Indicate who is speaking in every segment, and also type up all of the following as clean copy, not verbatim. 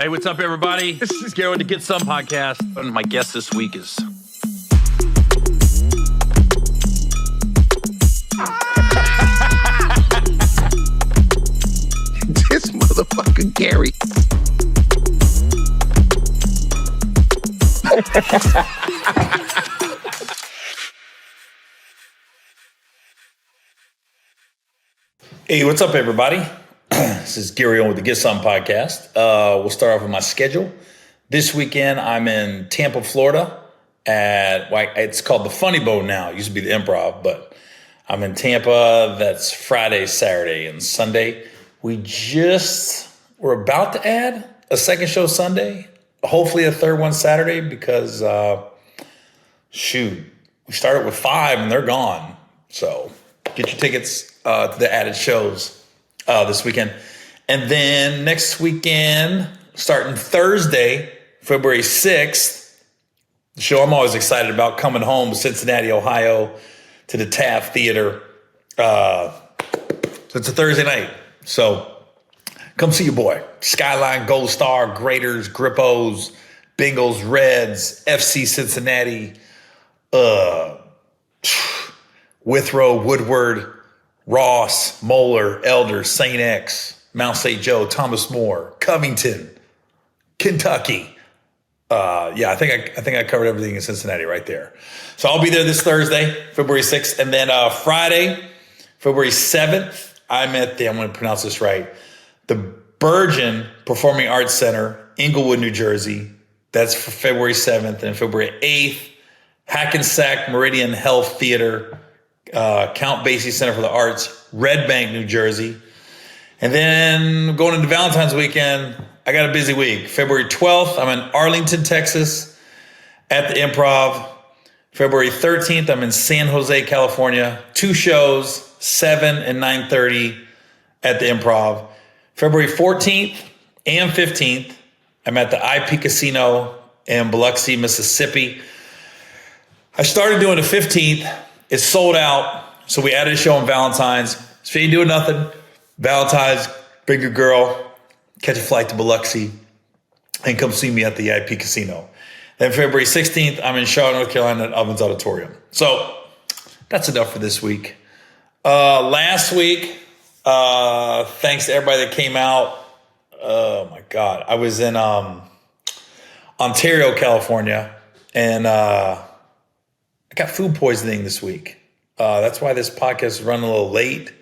Speaker 1: Hey, what's up, everybody? This is Gary with the Get Some podcast. And my guest this week is...
Speaker 2: This motherfucker Gary.
Speaker 1: Hey, what's up, everybody? This is Gary Owen with the Get Some podcast. We'll start off with my schedule. This weekend, I'm in Tampa, Florida it's called the Funny Bone now. It used to be the Improv, but I'm in Tampa. That's Friday, Saturday, and Sunday. We're about to add a second show Sunday, hopefully a third one Saturday, because we started with 5 and they're gone. So get your tickets to the added shows this weekend. And then next weekend, starting Thursday, February 6th, the show I'm always excited about, coming home to Cincinnati, Ohio, to the Taft Theater. So it's a Thursday night. So come see your boy. Skyline, Gold Star, Graders, Grippos, Bengals, Reds, FC Cincinnati, Withrow, Woodward, Ross, Moeller, Elder, St. X, Mount St. Joe, Thomas More, Covington, Kentucky. I think I covered everything in Cincinnati right there. So I'll be there this Thursday, February 6th. And then Friday, February 7th, I'm at I'm going to pronounce this right, the Bergen Performing Arts Center, Inglewood, New Jersey. That's for February 7th. And February 8th, Hackensack Meridian Health Theater, Count Basie Center for the Arts, Red Bank, New Jersey. And then going into Valentine's weekend, I got a busy week. February 12th, I'm in Arlington, Texas at the Improv. February 13th, I'm in San Jose, California. 2 shows, 7 and 9:30 at the Improv. February 14th and 15th, I'm at the IP Casino in Biloxi, Mississippi. I started doing the 15th. It's sold out, so we added a show on Valentine's. So if you ain't doing nothing, Valentine's, bring your girl, catch a flight to Biloxi, and come see me at the IP Casino. Then February 16th, I'm in Charlotte, North Carolina at Ovens Auditorium. So that's enough for this week. Last week, thanks to everybody that came out. Oh my God. I was in Ontario, California, and I got food poisoning this week. That's why this podcast is running a little late.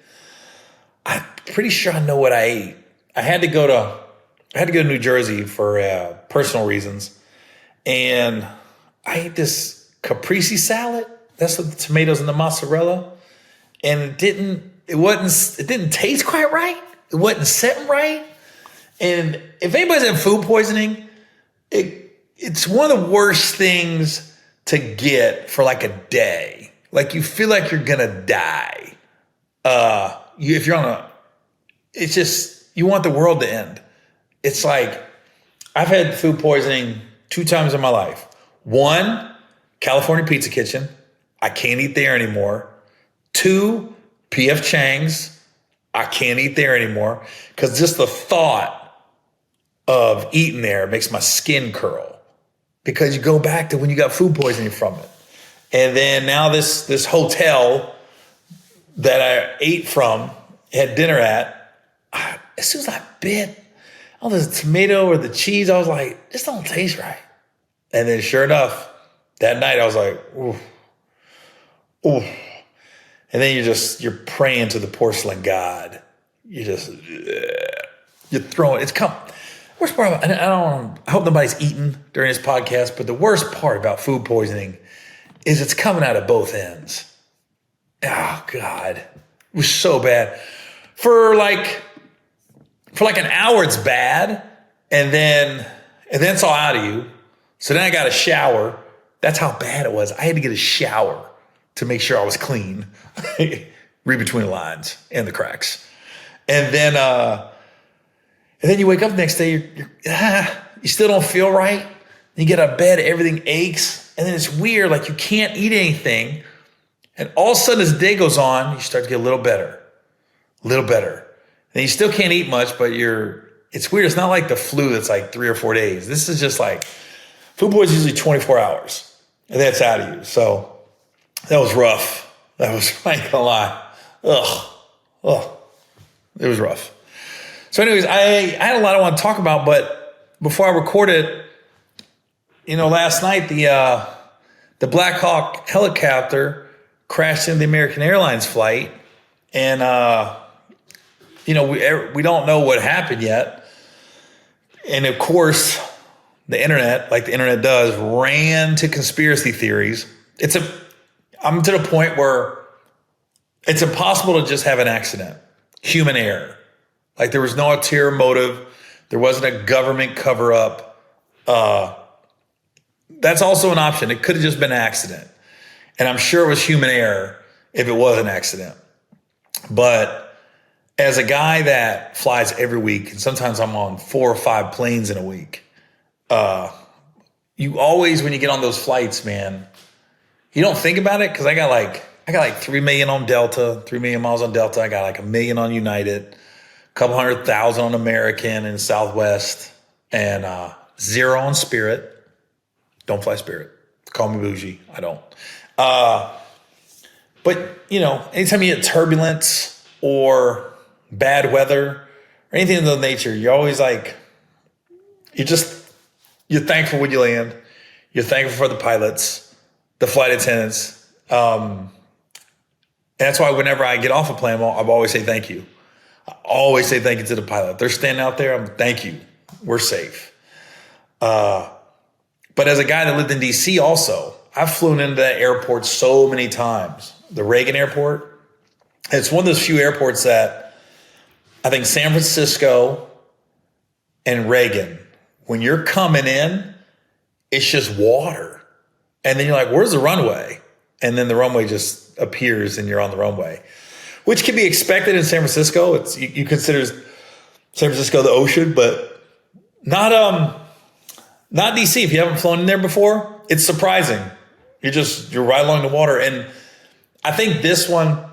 Speaker 1: I'm pretty sure I know what I ate. I had to go to New Jersey for personal reasons, and I ate this caprese salad. That's with the tomatoes and the mozzarella, and it didn't taste quite right. It wasn't sitting right. And if anybody's had food poisoning, it's one of the worst things to get for like a day. Like you feel like you're gonna die. If you're it's just, you want the world to end. It's like, I've had food poisoning 2 times in my life. 1, California Pizza Kitchen. I can't eat there anymore. 2, P.F. Chang's. I can't eat there anymore. Because just the thought of eating there makes my skin curl. Because you go back to when you got food poisoning from it. And then now this hotel that I ate from, had dinner at, as soon as I bit all this tomato or the cheese, I was like, this don't taste right. And then sure enough, that night I was like, ooh, ooh. And then you're praying to the porcelain god. You're throwing, it's come. Worst part about, I hope nobody's eating during this podcast, but the worst part about food poisoning is it's coming out of both ends. Oh God, it was so bad. For like an hour, it's bad, and then it's all out of you. So then I got a shower. That's how bad it was. I had to get a shower to make sure I was clean. Read between the lines and the cracks. And then you wake up the next day, you still don't feel right. You get out of bed, everything aches, and then it's weird, like you can't eat anything. And all of a sudden as the day goes on, you start to get a little better. And you still can't eat much, but you're it's weird. It's not like the flu that's like 3 or 4 days. This is just like, food poisoning is usually 24 hours and that's out of you. So that was rough. That was, I ain't gonna lie. Ugh. It was rough. So anyways, I had a lot I want to talk about, but before I recorded, last night the Blackhawk helicopter crashed into the American Airlines flight, and we don't know what happened yet. And of course, the internet, like the internet does, ran to conspiracy theories. I'm to the point where it's impossible to just have an accident, human error. Like there was no ulterior motive. There wasn't a government cover up. That's also an option. It could have just been an accident. And I'm sure it was human error if it was an accident. But as a guy that flies every week, and sometimes I'm on 4 or 5 planes in a week, you always, when you get on those flights, man, you don't think about it because I got like 3 million on Delta, 3 million miles on Delta. I got like 1 million on United, a couple 100,000 on American and Southwest, and 0 on Spirit. Don't fly Spirit. Call me bougie. I don't. But anytime you get turbulence or bad weather or anything of that nature, you're always like, you're thankful when you land. You're thankful for the pilots, the flight attendants. And that's why whenever I get off a plane, I always say thank you. I always say thank you to the pilot. They're standing out there. Thank you. We're safe. But as a guy that lived in DC also, I've flown into that airport so many times. The Reagan Airport. It's one of those few airports that I think San Francisco and Reagan, when you're coming in, it's just water. And then you're like, where's the runway? And then the runway just appears and you're on the runway, which can be expected in San Francisco. You consider San Francisco the ocean, but not DC. If you haven't flown in there before, it's surprising. You're right along the water. And I think this one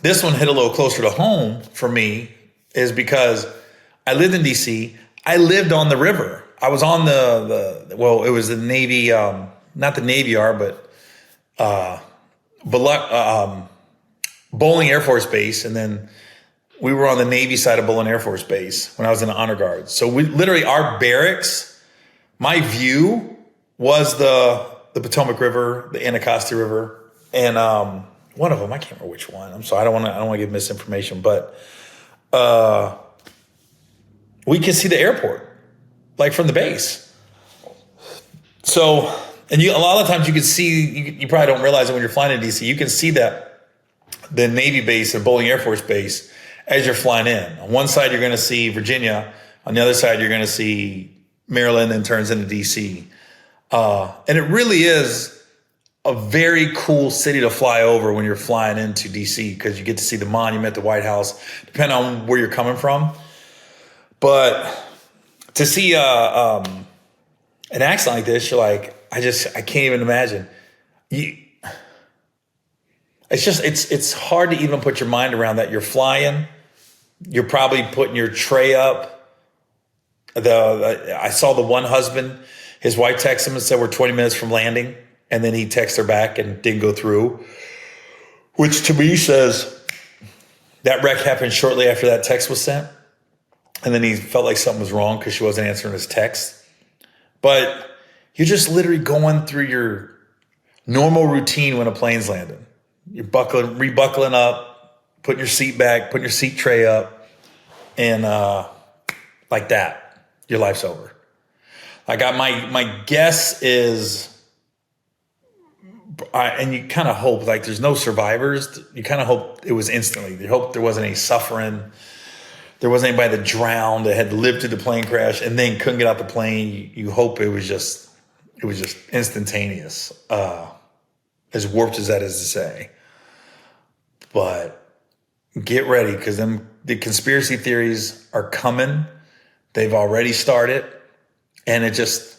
Speaker 1: hit a little closer to home for me is because I lived in DC. I lived on the river. I was on it was the Navy, not the Navy Yard, but Bowling Air Force Base. And then we were on the Navy side of Bowling Air Force Base when I was in the honor guard. So our barracks, my view was the Potomac River, the Anacostia River, and one of them, I can't remember which one. I'm sorry, I don't want to give misinformation, but we could see the airport, like from the base. So, and a lot of times you can see, you probably don't realize it when you're flying in DC, you can see that the Navy base and Bowling Air Force Base as you're flying in. On one side, you're going to see Virginia. On the other side, you're going to see Maryland and turns into DC. And it really is a very cool city to fly over when you're flying into DC because you get to see the monument, the White House, depending on where you're coming from. But to see an accent like this, you're like, I can't even imagine. It's hard to even put your mind around that. You're flying. You're probably putting your tray up. I saw the one husband, his wife texted him and said, we're 20 minutes from landing. And then he texted her back and didn't go through, which to me says that wreck happened shortly after that text was sent. And then he felt like something was wrong because she wasn't answering his text. But you're just literally going through your normal routine when a plane's landing. You're rebuckling up, putting your seat back, putting your seat tray up, and like that, your life's over. My guess is, and you kind of hope, like there's no survivors. You kind of hope it was instantly. You hope there wasn't any suffering. There wasn't anybody that drowned, that had lived through the plane crash and then couldn't get out the plane. You hope it was just instantaneous, as warped as that is to say. But get ready, because the conspiracy theories are coming. They've already started, and it just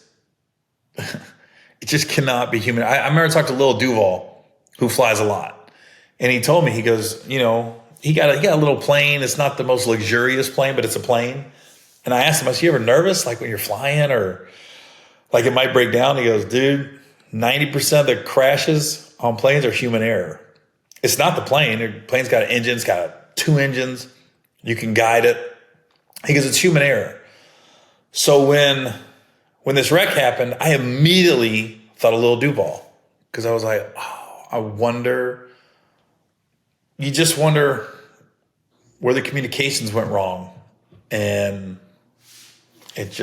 Speaker 1: cannot be human. I remember talking to Lil Duval, who flies a lot, and he told me, he goes, he got a little plane. It's not the most luxurious plane, but it's a plane. And I asked him, "Is you ever nervous, like when you're flying or like it might break down?" He goes, "Dude, 90% of the crashes on planes are human error. It's not the plane. The plane's got an engine, it's got 2 engines. You can guide it." He goes, "It's human error." So when this wreck happened, I immediately thought of Lil Duval because I was like, oh, I wonder. You just wonder where the communications went wrong, and it's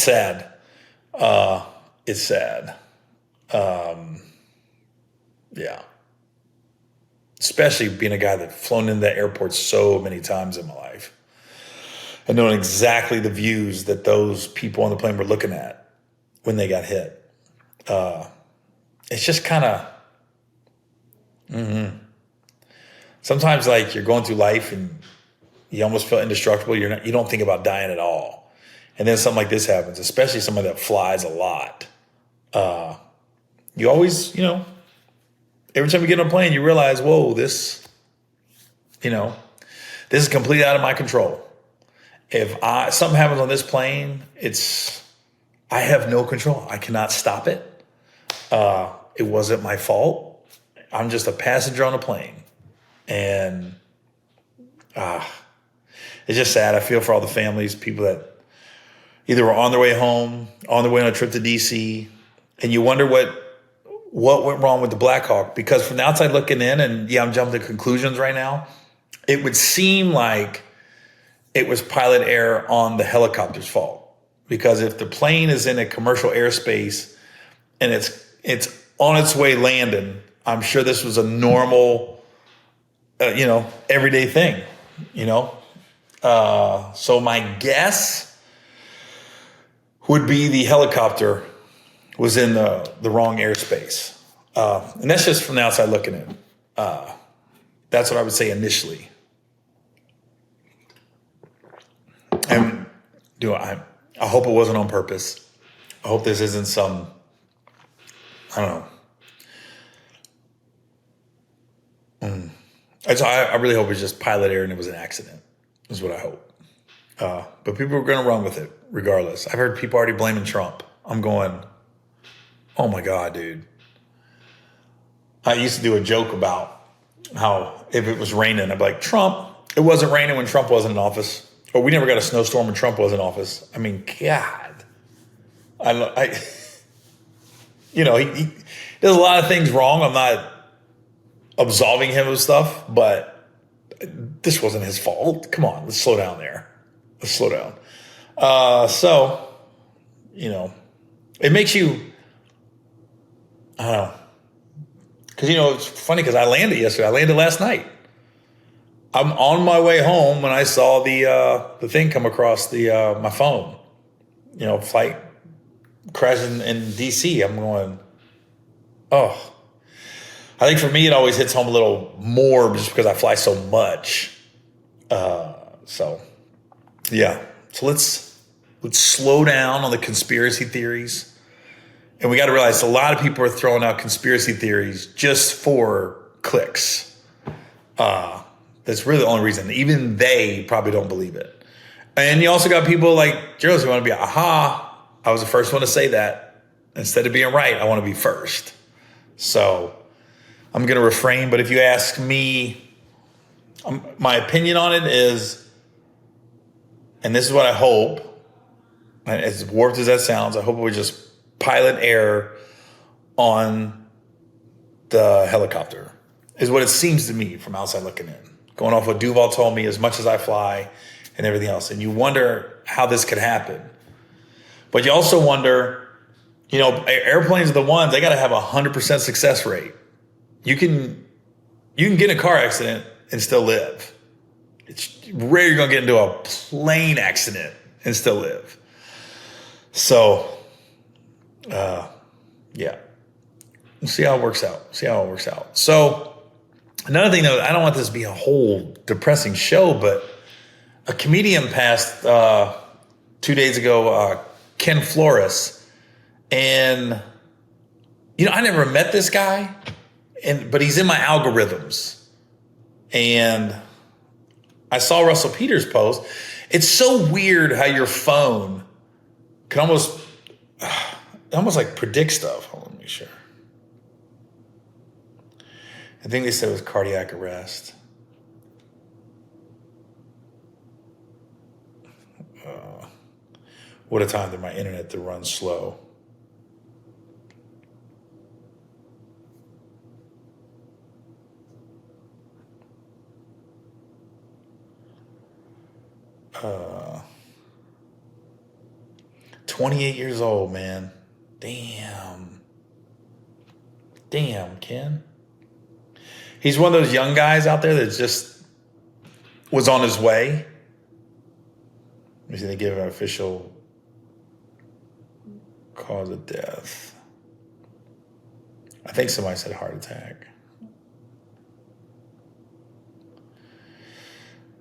Speaker 1: sad. It's sad. Yeah. Especially being a guy that's flown into that airport so many times in my life and knowing exactly the views that those people on the plane were looking at when they got hit. It's just kind of, sometimes like you're going through life and you almost feel indestructible. You don't think about dying at all. And then something like this happens, especially somebody that flies a lot. You always, every time you get on a plane, you realize, whoa, this is completely out of my control. If something happens on this plane, I have no control. I cannot stop it. It wasn't my fault. I'm just a passenger on a plane. And it's just sad. I feel for all the families, people that either were on their way home, on their way on a trip to DC, and you wonder what went wrong with the Blackhawk. Because from the outside looking in, and I'm jumping to conclusions right now, it would seem like it was pilot error on the helicopter's fault. Because if the plane is in a commercial airspace and it's on its way landing, I'm sure this was a normal, everyday thing, So my guess would be the helicopter was in the wrong airspace. And that's just from the outside looking in. That's what I would say initially. And I hope it wasn't on purpose. I hope this isn't some, I don't know. I really hope it's just pilot error and it was an accident, is what I hope. But people are going to run with it regardless. I've heard people already blaming Trump. I'm going, oh my God, dude. I used to do a joke about how if it was raining, I'd be like, Trump, it wasn't raining when Trump wasn't in office. Or we never got a snowstorm when Trump was in office. I mean, God. He does a lot of things wrong. I'm not absolving him of stuff, but this wasn't his fault. Come on, let's slow down there. Let's slow down. It makes you, I don't know. Because, it's funny because I landed yesterday. I landed last night. I'm on my way home when I saw the thing come across my phone. Flight crashing in D.C. I'm going, oh. I think for me, it always hits home a little more just because I fly so much. So let's slow down on the conspiracy theories. And we got to realize a lot of people are throwing out conspiracy theories just for clicks. That's really the only reason. Even they probably don't believe it. And you also got people like Joe's who want to be, I was the first one to say that. Instead of being right, I want to be first. So I'm going to refrain. But if you ask me, my opinion on it is, and this is what I hope, as warped as that sounds, I hope it was just pilot error on the helicopter, is what it seems to me from outside looking in. Going off what Duval told me, as much as I fly and everything else. And you wonder how this could happen. But you also wonder, airplanes are the ones, they got to have 100% success rate. You can get in a car accident and still live. It's rare you're going to get into a plane accident and still live. So, we'll see how it works out. So, another thing, though, I don't want this to be a whole depressing show, but a comedian passed 2 days ago, Ken Flores. And, I never met this guy, but he's in my algorithms. And I saw Russell Peters' post, It's so weird how your phone can almost like predict stuff. Hold on, let me make sure. I think they said it was cardiac arrest. What a time for my internet to run slow. Uh, 28 years old, man. Damn, Ken. He's one of those young guys out there that just was on his way. Let me see, they give an official cause of death. I think somebody said heart attack.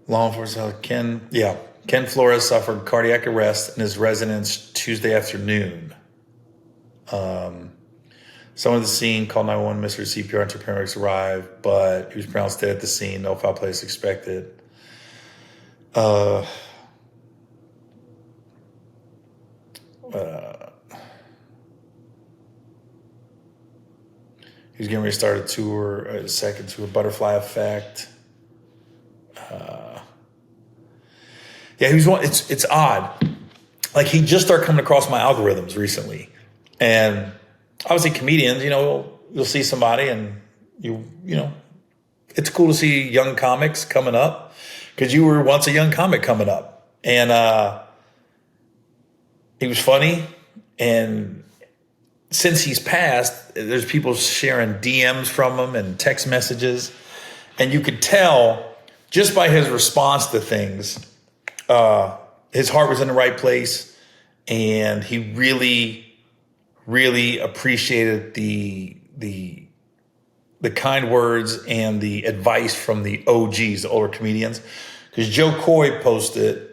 Speaker 1: Law enforcement, Ken Flores suffered cardiac arrest in his residence Tuesday afternoon. Someone at the scene called 911, Mr. CPR, until paramedics arrived, but he was pronounced dead at the scene. No foul play is expected. He was getting ready to start a second tour, Butterfly Effect. He was one. It's odd. Like, he just started coming across my algorithms recently, and obviously comedians, you'll see somebody and you know, it's cool to see young comics coming up because you were once a young comic coming up, and he was funny. And since he's passed, there's people sharing DMs from him and text messages, and you could tell just by his response to things, his heart was in the right place, and he really appreciated the kind words and the advice from the OGs, the older comedians. Because Joe Coy posted,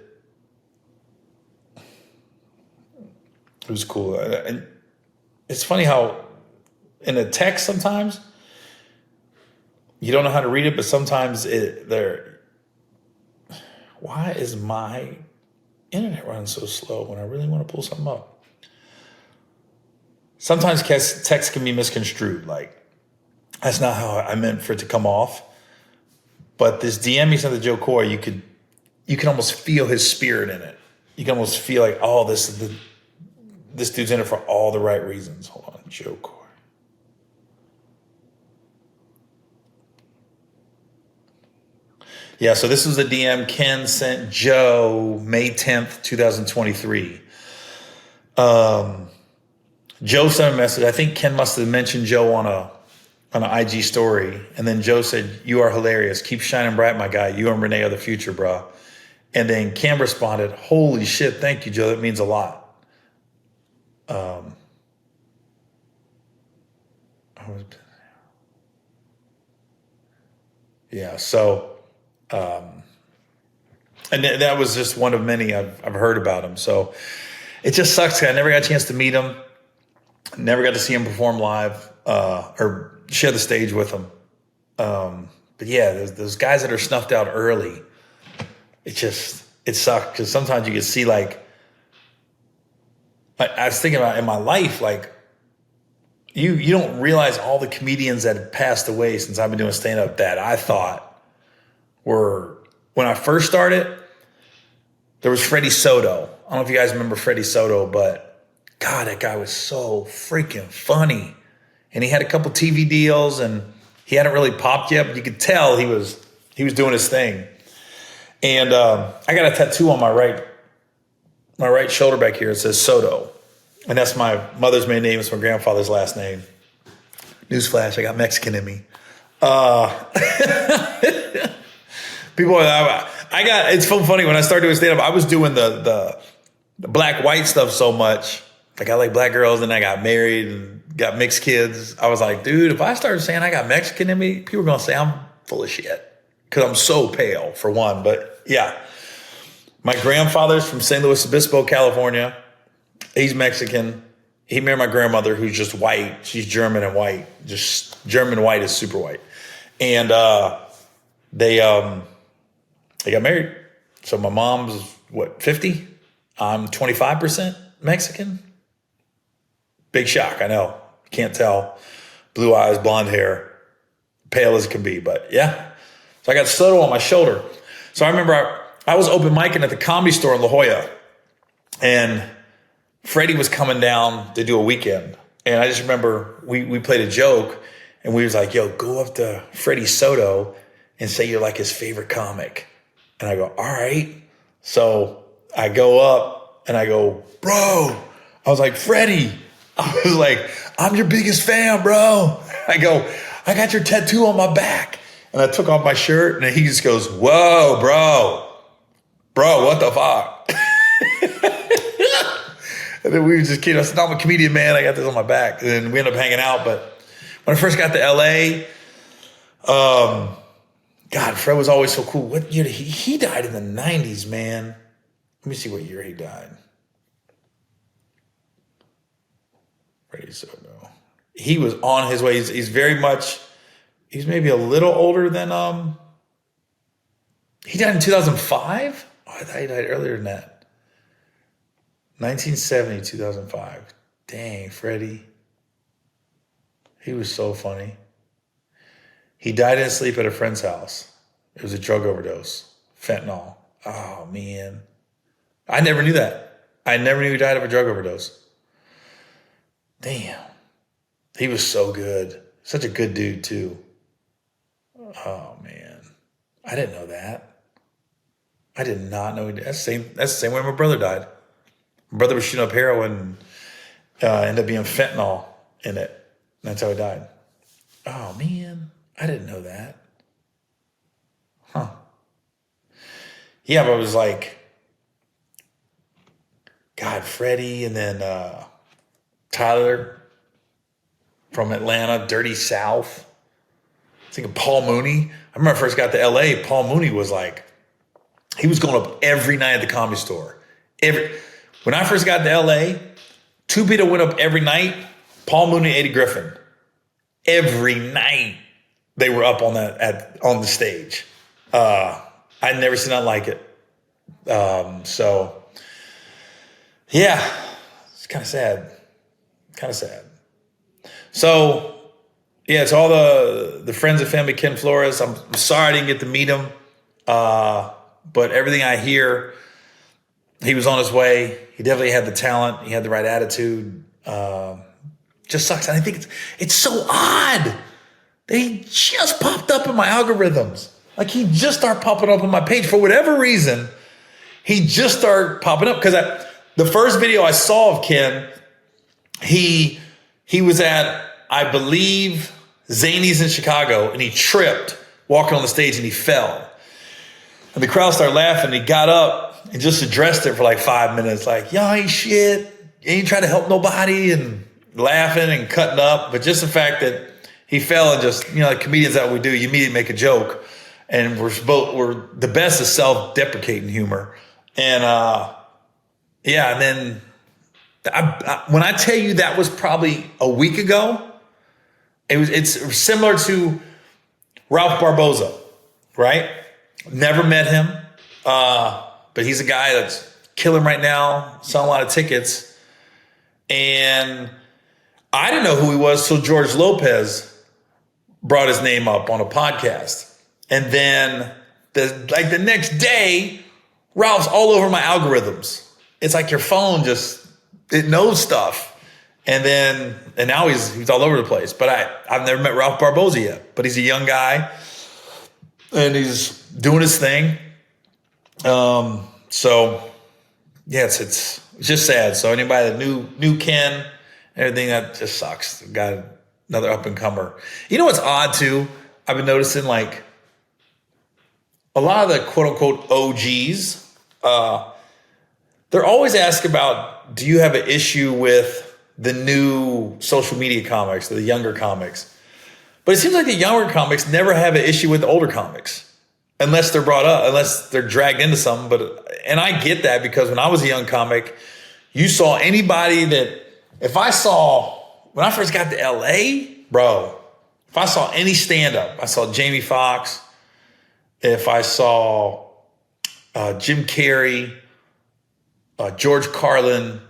Speaker 1: it was cool. And it's funny how in a text sometimes you don't know how to read it, but sometimes why is my internet running so slow when I really want to pull something up? Sometimes text can be misconstrued. Like, that's not how I meant for it to come off. But this DM he sent to Joe Coy, you can almost feel his spirit in it. You can almost feel like, oh, this dude's in it for all the right reasons. Hold on, Joe Coy. Yeah, so this was the DM Ken sent Joe May 10th, 2023. Joe sent a message. I think Ken must have mentioned Joe on an IG story. And then Joe said, "You are hilarious. Keep shining bright, my guy. You and Renee are the future, bro." And then Ken responded, "Holy shit, thank you, Joe. That means a lot." And that was just one of many I've heard about him. So it just sucks. I never got a chance to meet him. Never got to see him perform live or share the stage with him. But yeah, those guys that are snuffed out early, it sucked because sometimes you can see, like, I was thinking about in my life, like, you don't realize all the comedians that have passed away since I've been doing stand-up that I thought were, when I first started, there was Freddie Soto. I don't know if you guys remember Freddie Soto, but God, that guy was so freaking funny. And he had a couple TV deals and he hadn't really popped yet, but you could tell he was doing his thing. And I got a tattoo on my right shoulder back here. It says Soto. And that's my mother's maiden name. It's my grandfather's last name. Newsflash, I got Mexican in me. It's so funny, when I started doing stand-up, I was doing the black-white stuff so much. Like, I like black girls, and I got married and got mixed kids. I was like, dude, if I started saying I got Mexican in me, people are going to say I'm full of shit. Because I'm so pale, for one. But, yeah. My grandfather's from St. Louis Obispo, California. He's Mexican. He married my grandmother, who's just white. She's German and white. Just German white is super white. And they got married. So my mom's what, 50? I'm 25% Mexican. Big shock, I know. Can't tell. Blue eyes, blonde hair, pale as can be, but yeah. So I got Soto on my shoulder. So I remember I was open micing at the Comedy Store in La Jolla, and Freddie was coming down to do a weekend. And I just remember we played a joke, and we was like, yo, go up to Freddie Soto and say you're like his favorite comic. And I go, all right. So I go up and I go, bro. I was like, Freddie. I was like, I'm your biggest fan, bro. I go, I got your tattoo on my back. And I took off my shirt, and he just goes, whoa, bro. Bro, what the fuck? And then we were just kidding. I said, no, I'm a comedian, man. I got this on my back. And then we ended up hanging out. But when I first got to LA, God, Fred was always so cool. What year did he died in the 90s, man. Let me see what year he died. Freddie Soto. He was on his way. He's very much, he's maybe a little older than, he died in 2005? Oh, I thought he died earlier than that. 1970, 2005. Dang, Freddie. He was so funny. He died in his sleep at a friend's house. It was a drug overdose. Fentanyl. Oh, man. I never knew that. I never knew he died of a drug overdose. Damn. He was so good. Such a good dude, too. Oh, man. I didn't know that. I did not know. That's the same way my brother died. My brother was shooting up heroin and ended up being fentanyl in it. And that's how he died. Oh, man. I didn't know that. Huh. Yeah, but it was like, God, Freddie, and then Tyler from Atlanta, Dirty South. I was thinking Paul Mooney. I remember I first got to LA, Paul Mooney was like, he was going up every night at the Comedy Store. When I first got to LA, two people went up every night, Paul Mooney and Eddie Griffin. Every night they were up on on the stage. I'd never seen nothing like it. So yeah, it's kind of sad. So yeah, it's all the friends and family, Ken Flores. I'm sorry I didn't get to meet him. But everything I hear, he was on his way. He definitely had the talent. He had the right attitude. Just sucks. And I think it's so odd that he just popped up in my algorithms. Like he just started popping up on my page for whatever reason. He just started popping up because the first video I saw of Ken, he was at, I believe, Zany's in Chicago, and he tripped walking on the stage and he fell. And the crowd started laughing. He got up and just addressed it for like 5 minutes. Like, y'all ain't shit. You ain't trying to help nobody, and laughing and cutting up. But just the fact that he fell and just, like comedians that we do, you immediately make a joke. And we're the best is self-deprecating humor. And yeah, and then when I tell you that was probably a week ago, it's similar to Ralph Barboza, right? Never met him, but he's a guy that's killing right now, selling a lot of tickets. And I didn't know who he was till George Lopez brought his name up on a podcast. And then the next day, Ralph's all over my algorithms. It's like your phone it knows stuff. And now he's all over the place. But I've never met Ralph Barboza yet, but he's a young guy and he's doing his thing. So yeah, it's just sad. So anybody that knew Ken, everything, that just sucks. Got another up and comer. You know what's odd too? I've been noticing like a lot of the quote unquote OGs, they're always asked about, do you have an issue with the new social media comics, the younger comics? But it seems like the younger comics never have an issue with the older comics unless they're brought up, unless they're dragged into something. And I get that because when I was a young comic, you saw anybody that, when I first got to LA, bro, if I saw any stand-up, I saw Jamie Foxx, if I saw Jim Carrey, George Carlin,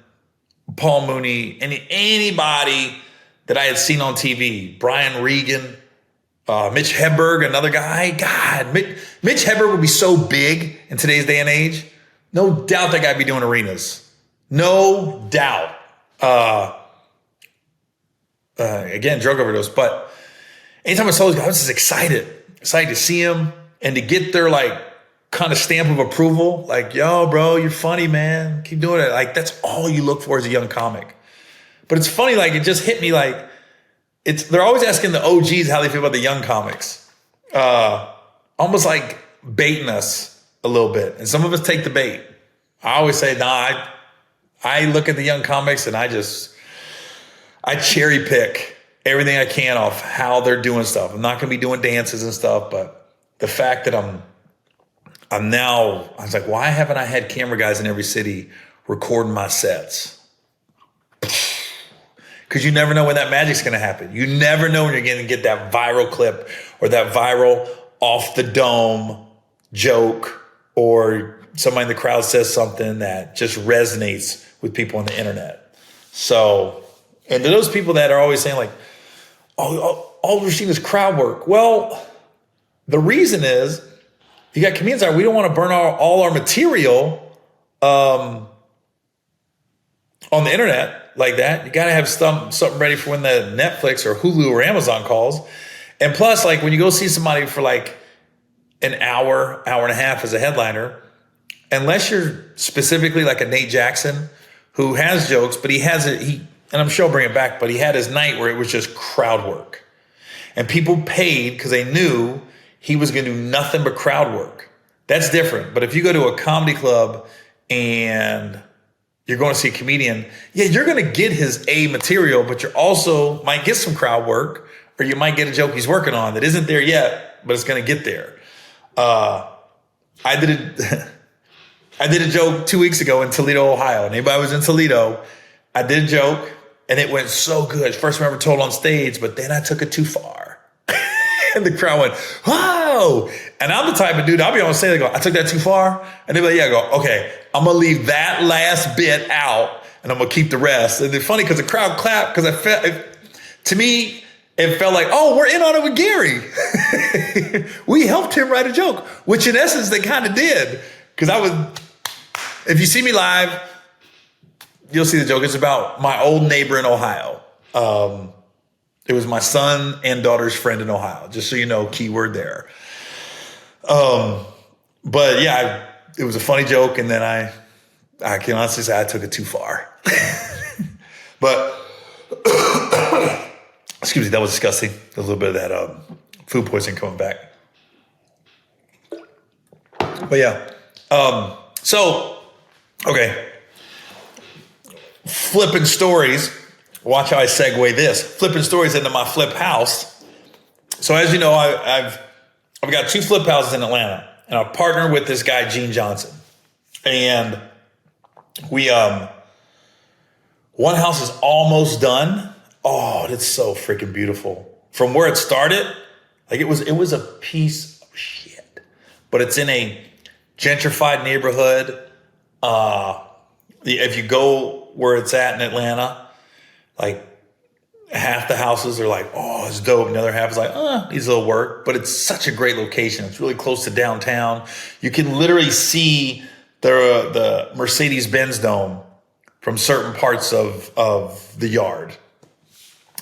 Speaker 1: Paul Mooney, anybody that I had seen on TV, Brian Regan, Mitch Hedberg, another guy. God, Mitch Hedberg would be so big in today's day and age. No doubt that guy would be doing arenas. No doubt. Again, drug overdose. But anytime I saw those guys, I was just excited to see him and to get their like kind of stamp of approval. Like, yo, bro, you're funny, man. Keep doing it. Like, that's all you look for as a young comic. But it's funny, like, it just hit me like, they're always asking the OGs how they feel about the young comics. Almost like baiting us a little bit. And some of us take the bait. I always say, nah, I look at the young comics and I cherry pick everything I can off how they're doing stuff. I'm not going to be doing dances and stuff, but the fact that I was like, why haven't I had camera guys in every city recording my sets? Because you never know when that magic's going to happen. You never know when you're going to get that viral clip or that viral off the dome joke, or somebody in the crowd says something that just resonates with people on the internet. So, and to those people that are always saying like, oh, all we're seeing is crowd work. Well, the reason is you got comedians out, we don't want to burn all our material on the internet like that. You got to have something ready for when the Netflix or Hulu or Amazon calls. And plus, like when you go see somebody for like an hour and a half as a headliner, unless you're specifically like a Nate Jackson who has jokes, but and I'm sure I'll bring it back, but he had his night where it was just crowd work. And people paid because they knew he was going to do nothing but crowd work. That's different. But if you go to a comedy club and you're going to see a comedian, yeah, you're going to get his A material, but you also might get some crowd work, or you might get a joke he's working on that isn't there yet, but it's going to get there. I did a joke 2 weeks ago in Toledo, Ohio. And anybody was in Toledo, I did a joke and it went so good. First time I ever told on stage, but then I took it too far. And the crowd went, whoa. And I'm the type of dude, I'll be on stage, I go, I took that too far? And they'll be like, yeah, I go, okay, I'm going to leave that last bit out and I'm going to keep the rest. And it's funny because the crowd clapped because to me, it felt like, oh, we're in on it with Gary. We helped him write a joke, which in essence they kind of did. Because if you see me live, you'll see the joke. It's about my old neighbor in Ohio. It was my son and daughter's friend in Ohio, just so you know, keyword there. But yeah, it was a funny joke, and then I can honestly say I took it too far. But excuse me, that was disgusting. A little bit of that food poisoning coming back. But yeah, okay. Flipping stories. Watch how I segue this. Flipping stories into my flip house. So as you know, I've got 2 flip houses in Atlanta, and I've partnered with this guy, Gene Johnson. And we, one house is almost done. Oh, it's so freaking beautiful. From where it started, like it was a piece of shit, but it's in a gentrified neighborhood. If you go where it's at in Atlanta, like half the houses are like, oh, it's dope. And the other half is like, needs a little work, but it's such a great location. It's really close to downtown. You can literally see the Mercedes-Benz Dome from certain parts of the yard.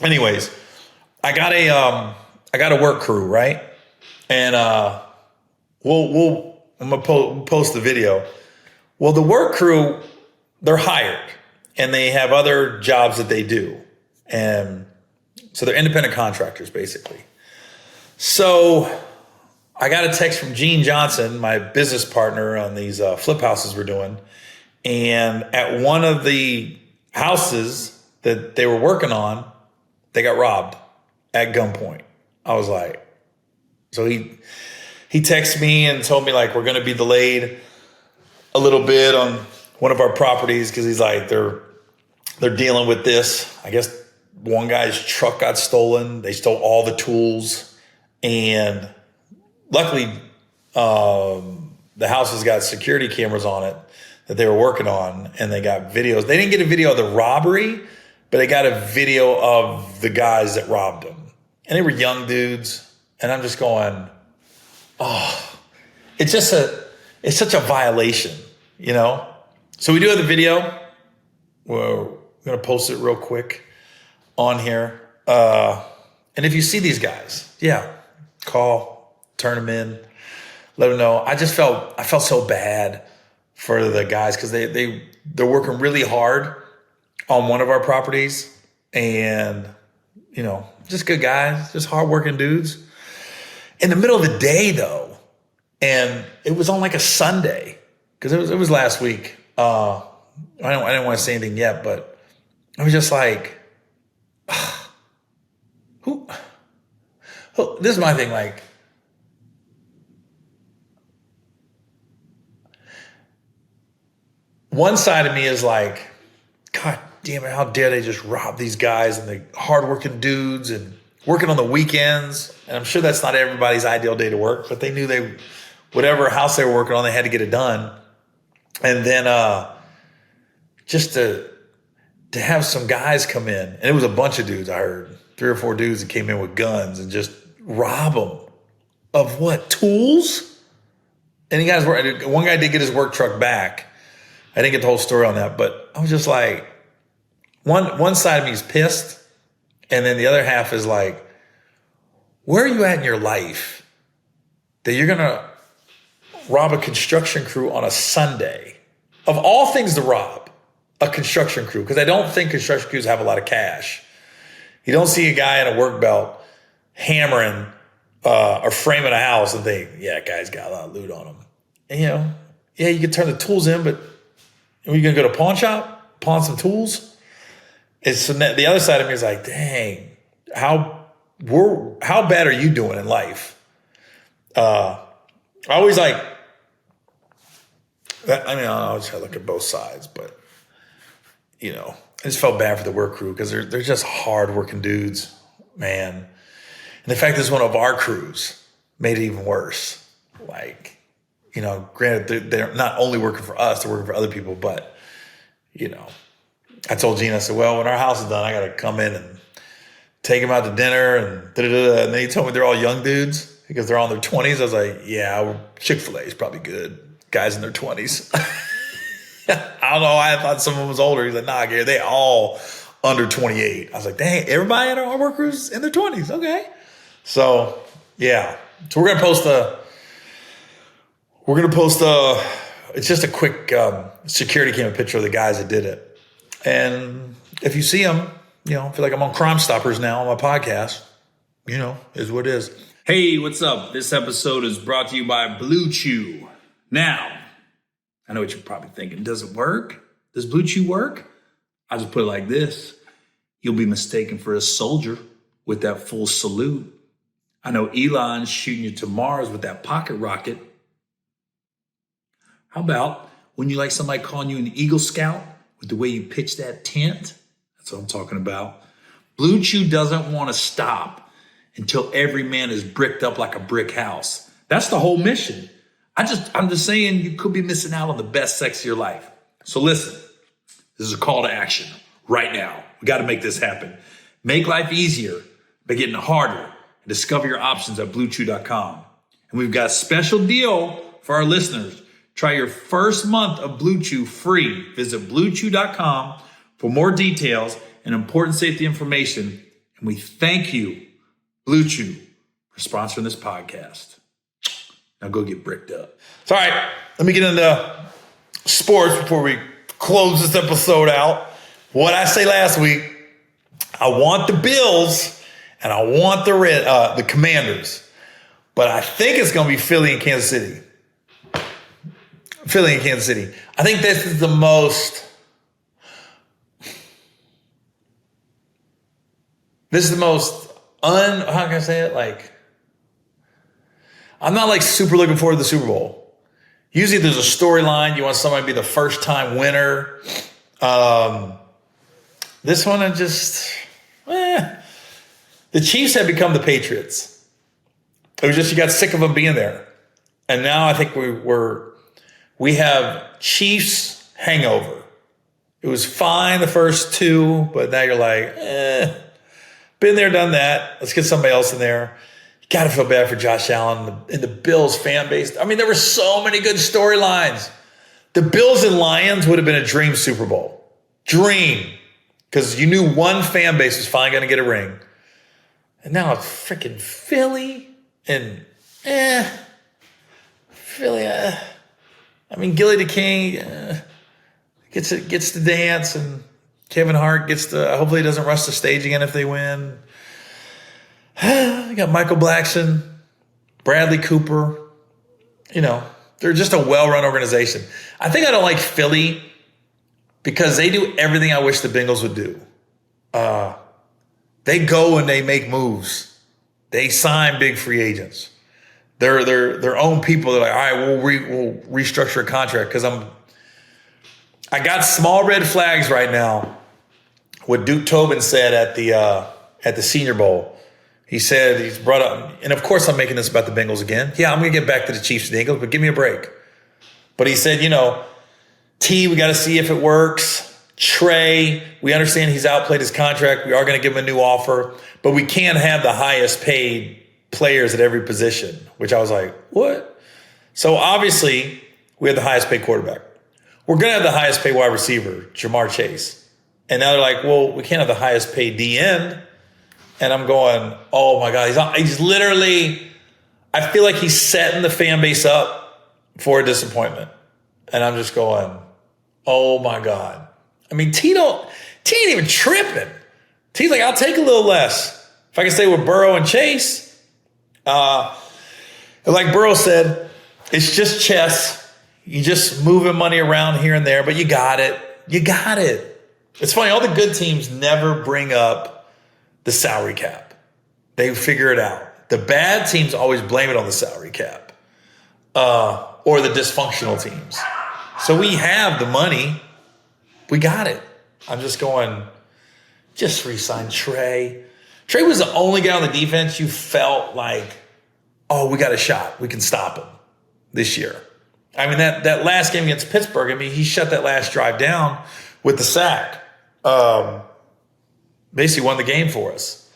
Speaker 1: Anyways, I got a work crew, right? And I'm gonna post the video. Well, the work crew, they're hired and they have other jobs that they do. And so they're independent contractors, basically. So I got a text from Gene Johnson, my business partner on these flip houses we're doing. And at one of the houses that they were working on, they got robbed at gunpoint. I was like, so he texted me and told me like, we're going to be delayed a little bit on one of our properties. Cause he's like, they're dealing with this. I guess one guy's truck got stolen. They stole all the tools, and luckily, the house has got security cameras on it that they were working on, and they got videos. They didn't get a video of the robbery, but they got a video of the guys that robbed them. And they were young dudes. And I'm just going, oh, it's such a violation, you know? So we do have the video. We're going to post it real quick on here. And if you see these guys, call, turn them in, let them know. I felt so bad for the guys because they're working really hard on one of our properties, and just good guys, just hardworking dudes. In the middle of the day though, and it was on like a Sunday because it was last week. I didn't want to say anything yet, but I was just like, who? This is my thing, like. One side of me is like, God damn it, how dare they just rob these guys and the hardworking dudes and working on the weekends. And I'm sure that's not everybody's ideal day to work, but they knew whatever house they were working on, they had to get it done. And then just to have some guys come in, and it was a bunch of dudes, I heard 3 or 4 dudes that came in with guns and just rob them of what? Tools? And one guy did get his work truck back. I didn't get the whole story on that, but I was just like, one side of me is pissed, and then the other half is like, where are you at in your life that you're going to rob a construction crew on a Sunday? Of all things to rob, a construction crew, because I don't think construction crews have a lot of cash. You don't see a guy in a work belt hammering or framing a house and think, yeah, guy's got a lot of loot on him. And, you can turn the tools in, but are you going to go to pawn shop, pawn some tools? So the other side of me is like, dang, how bad are you doing in life? I always like, I always try to look at both sides, but, I just felt bad for the work crew because they're just hardworking dudes, man. And the fact this one of our crews made it even worse. Like, granted, they're not only working for us, they're working for other people, but, I told Gene, I said, well, when our house is done, I got to come in and take them out to dinner and da-da-da. And then he told me they're all young dudes because they're all in their 20s. I was like, yeah, Chick-fil-A is probably good. Guys in their 20s. I don't know why I thought someone was older. He's like, nah, Gary, they all under 28. I was like, dang, everybody at our work crews in their 20s. Okay. So, yeah. So we're going to post it's just a quick security camera picture of the guys that did it. And if you see them, I feel like I'm on Crime Stoppers now on my podcast, is what it is. Hey, what's up? This episode is brought to you by Blue Chew. Now, I know what you're probably thinking. Does it work? Does Blue Chew work? I just put it like this. You'll be mistaken for a soldier with that full salute. I know Elon's shooting you to Mars with that pocket rocket. How about when you like somebody calling you an Eagle Scout with the way you pitch that tent? That's what I'm talking about. Blue Chew doesn't want to stop until every man is bricked up like a brick house. That's the whole mission. I'm just saying you could be missing out on the best sex of your life. So listen, this is a call to action right now. We got to make this happen. Make life easier by getting harder and discover your options at bluechew.com. And we've got a special deal for our listeners. Try your first month of Blue Chew free. Visit bluechew.com for more details and important safety information. And we thank you, Blue Chew, for sponsoring this podcast. Now go get bricked up. So, all right, let me get into sports before we close this episode out. What I say last week, I want the Bills and I want the Commanders. But I think it's going to be Philly and Kansas City. Philly and Kansas City. I think this is the most. How can I say it? Like, I'm not like super looking forward to the Super Bowl. Usually there's a storyline. You want somebody to be the first time winner. This one, the Chiefs have become the Patriots. It was just, you got sick of them being there. And now I think we have Chiefs hangover. It was fine the first two, but now you're like, been there, done that. Let's get somebody else in there. You got to feel bad for Josh Allen and the Bills fan base. I mean, there were so many good storylines. The Bills and Lions would have been a dream Super Bowl. Dream. Because you knew one fan base was finally going to get a ring. And now it's freaking Philly and Philly. I mean, Gilly the King gets to dance, and Kevin Hart gets to. Hopefully, he doesn't rush the stage again if they win. You got Michael Blackson, Bradley Cooper. You know, they're just a well-run organization. I think I don't like Philly because they do everything I wish the Bengals would do. They go and they make moves. They sign big free agents. They're their own people. They're like, all right, we'll restructure a contract because I got small red flags right now. What Duke Tobin said at the Senior Bowl. He said he's brought up, and of course I'm making this about the Bengals again. Yeah, I'm going to get back to the Chiefs and the Eagles, but give me a break. But he said, T, we got to see if it works. Trey, we understand he's outplayed his contract. We are going to give him a new offer, but we can't have the highest paid players at every position, which I was like, what? So obviously we have the highest paid quarterback. We're going to have the highest paid wide receiver, Jamar Chase. And now they're like, well, we can't have the highest paid D end. And I'm going, oh my God, he's literally, I feel like he's setting the fan base up for a disappointment. And I'm just going, oh my God. I mean, T ain't even tripping. T's like, I'll take a little less. If I can stay with Burrow and Chase. Like Burrow said, it's just chess. You just moving money around here and there, but you got it. You got it. It's funny, all the good teams never bring up the salary cap. They figure it out. The bad teams always blame it on the salary cap or the dysfunctional teams. So we have the money. We got it. I'm just going, just re-sign Trey. Trey was the only guy on the defense you felt like, oh, we got a shot. We can stop him this year. I mean, that last game against Pittsburgh, I mean, he shut that last drive down with the sack. Basically won the game for us.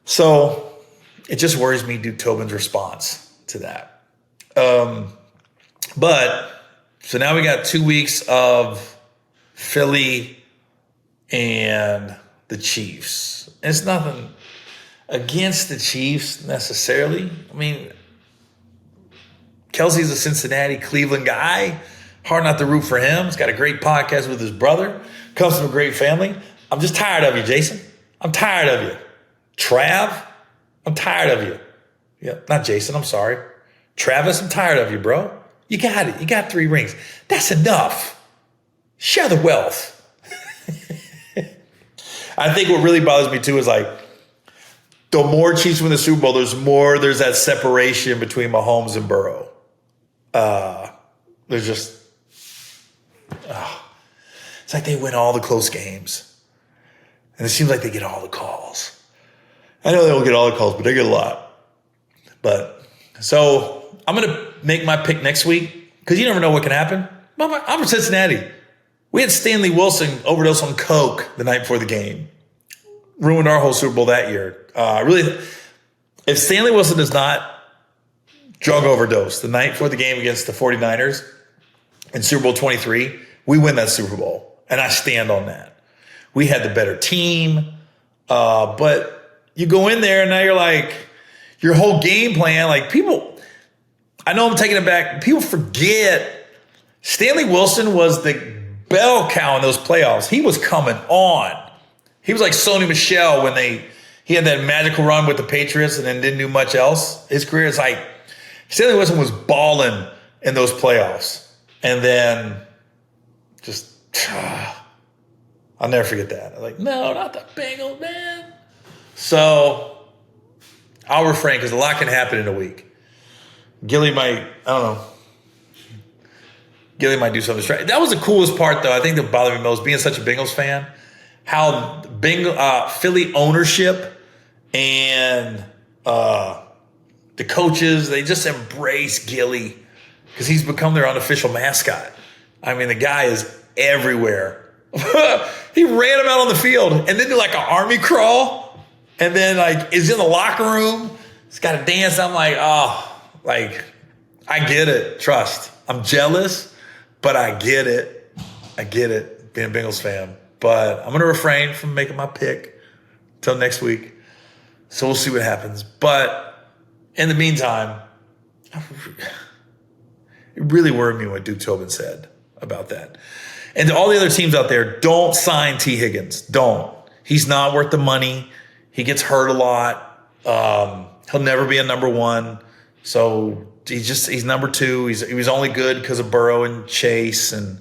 Speaker 1: So it just worries me, Duke Tobin's response to that. But so now we got 2 weeks of Philly and the Chiefs. It's nothing against the Chiefs necessarily. I mean, Kelsey's a Cincinnati, Cleveland guy. Hard not to root for him. He's got a great podcast with his brother. Comes from a great family. I'm just tired of you, Jason. I'm tired of you. Trav, I'm tired of you. Yeah, not Jason, I'm sorry. Travis, I'm tired of you, bro. You got it. You got 3 rings. That's enough. Share the wealth. I think what really bothers me too is like, the more Chiefs win the Super Bowl, there's that separation between Mahomes and Burrow. There's just, it's like they win all the close games. And it seems like they get all the calls. I know they don't get all the calls, but they get a lot. But, so I'm going to make my pick next week because you never know what can happen. I'm from Cincinnati. We had Stanley Wilson overdose on Coke the night before the game. Ruined our whole Super Bowl that year. Really, if Stanley Wilson does not drug overdose the night before the game against the 49ers in Super Bowl 23, we win that Super Bowl. And I stand on that. We had the better team. But you go in there and now you're like, your whole game plan, like people, I know I'm taking it back. People forget Stanley Wilson was the bell cow in those playoffs. He was coming on. He was like Sony Michel when he had that magical run with the Patriots and then didn't do much else. His career is like, Stanley Wilson was balling in those playoffs. And then just, I'll never forget that. I'm like, no, not the Bengals, man. So I'll refrain because a lot can happen in a week. Gilly might, I don't know. Gilly might do something strange. That was the coolest part, though. I think that bothered me most, being such a Bengals fan, how Philly ownership and the coaches, they just embrace Gilly because he's become their unofficial mascot. I mean, the guy is everywhere. He ran him out on the field and then did like an army crawl and then like is in the locker room. He's got to dance. I'm like, oh, like, I get it. Trust. I'm jealous, but I get it. I get it, being a Bengals fan. But I'm going to refrain from making my pick till next week. So we'll see what happens. But in the meantime, it really worried me what Duke Tobin said about that. And to all the other teams out there, don't sign T. Higgins. Don't. He's not worth the money. He gets hurt a lot. He'll never be a number one. So he's number two. He was only good because of Burrow and Chase. And,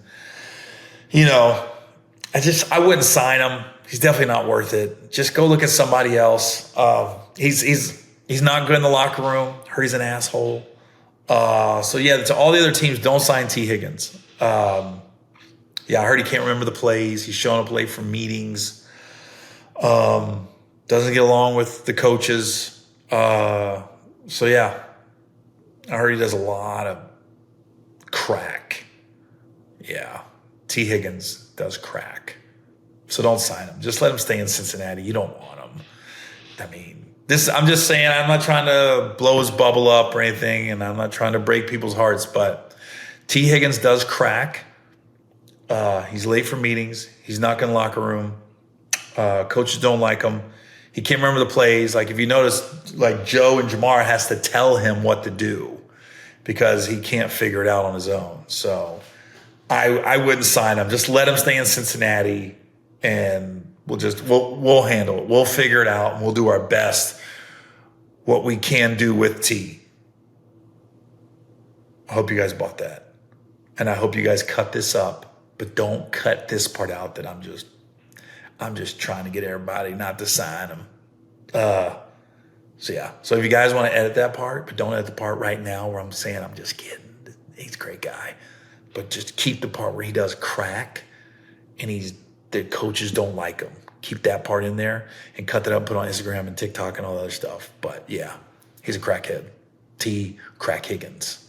Speaker 1: you know, I wouldn't sign him. He's definitely not worth it. Just go look at somebody else. He's not good in the locker room. Heard he's an asshole. So yeah, to all the other teams, don't sign T. Higgins. Yeah, I heard he can't remember the plays. He's showing up late for meetings. Doesn't get along with the coaches. So yeah, I heard he does a lot of crack. Yeah, T. Higgins does crack. So don't sign him. Just let him stay in Cincinnati. You don't want him. I mean, I'm just saying, I'm not trying to blow his bubble up or anything, and I'm not trying to break people's hearts, but T. Higgins does crack. He's late for meetings. He's not in the locker room. Coaches don't like him. He can't remember the plays. Like, if you notice, like, Joe and Jamar has to tell him what to do because he can't figure it out on his own. So I wouldn't sign him. Just let him stay in Cincinnati, and we'll handle it. We'll figure it out, and we'll do our best what we can do with T. I hope you guys bought that. And I hope you guys cut this up, but don't cut this part out that I'm just trying to get everybody not to sign him. So yeah. So if you guys want to edit that part, but don't edit the part right now where I'm saying I'm just kidding. He's a great guy. But just keep the part where he does crack and the coaches don't like him. Keep that part in there and cut that up, put it on Instagram and TikTok and all that other stuff. But yeah, he's a crackhead. T. Crack Higgins.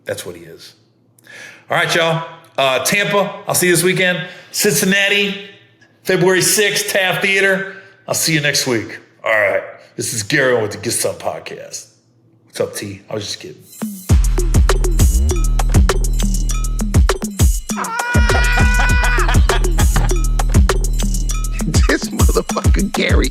Speaker 1: That's what he is. All right, y'all. Tampa, I'll see you this weekend. Cincinnati, February 6th, Taft Theater. I'll see you next week. All right. This is Gary Owen with the Get Some Podcast. What's up, T? I was just kidding.
Speaker 2: This motherfucker Gary.